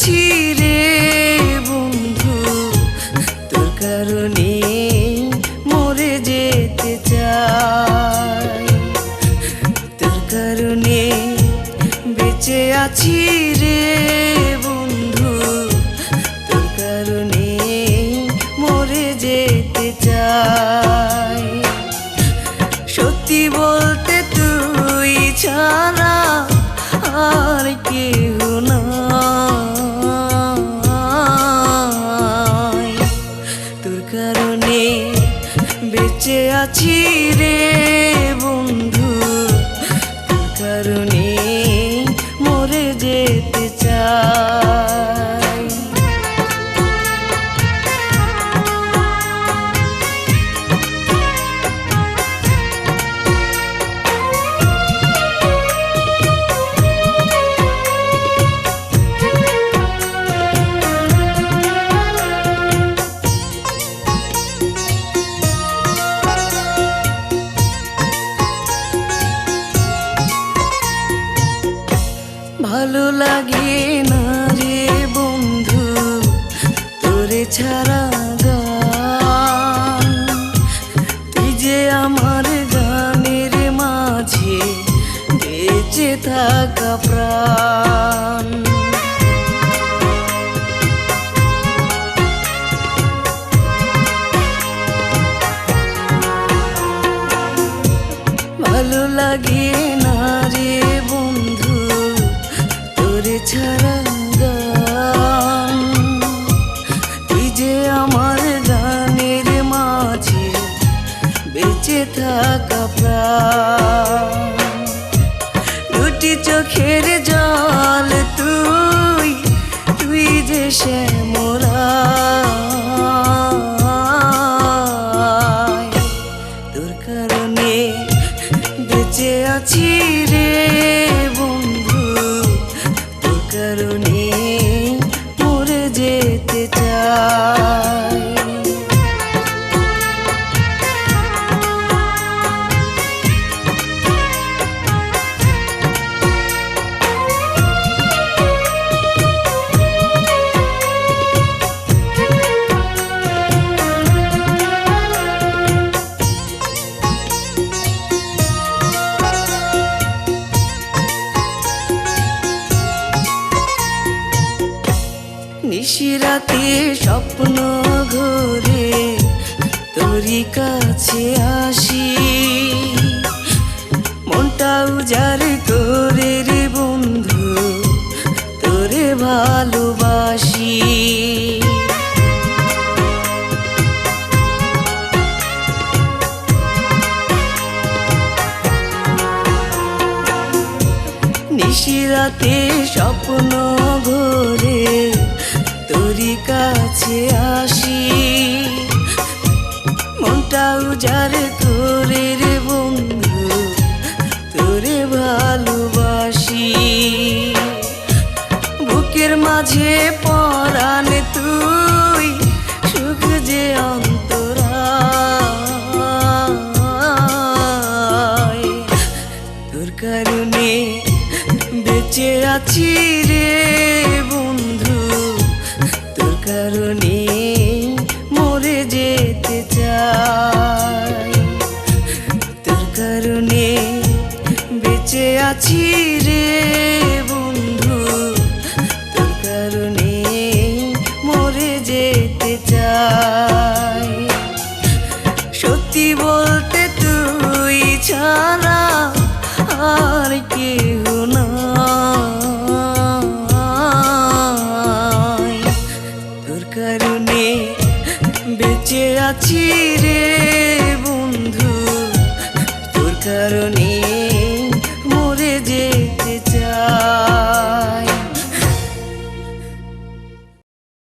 আছি রে বন্ধু, তোর কারণে মরে যেতে চাই। তোর কারণে বেঁচে আছি রে বন্ধু, তোর কারণে মরে যেতে চাই। সত্যি বলতে তুই ছাড়া আর কেউ নাই। তোর কারণে বেঁচে আছি রে বন্ধু, তোর কারণে মরে যেতে চাই। ভালো লাগে না রে বন্ধু তোরে ছাড়া গান, তুই যে আমার গানের মাঝে বেঁচে থাকা প্রাণ। ভালো লাগে না রে বন্ধু তোরে ছাড়া গান, তুই যে আমার গানের মাঝে বেঁচে থাকা প্রাণ। দুটি চোখের জল তুই, তুই যে শ্যামরায়। তোর কারণে বেঁচে আছি রে বন্ধু, তোর কারণে মরে যেতে চাই। নিশিরাতে স্বপ্ন ঘুরে তোরই কাছে আসি, মনটা উজাড় করে রে বন্ধু তোরে ভালোবাসি। নিশিরাতে স্বপ্ন ঘুরে তোরই কাছে আসি, মনটা উজাড় করে রে বন্ধু তোরে ভালোবাসি। বুকের মাঝে পরাণ তুই, সুখ যে অন্তরায়। তোর কারণে বেঁচে আছি রে বন্ধু, তোর কারণে মরে যেতে চাই। তোর কারণে বেঁচে আছি রে বন্ধু, তোর কারণে মরে যেতে চাই। সত্যি বলতে তুই ছাড়া আর কেউ নাই। তোর কারণে বেঁচে আছি রে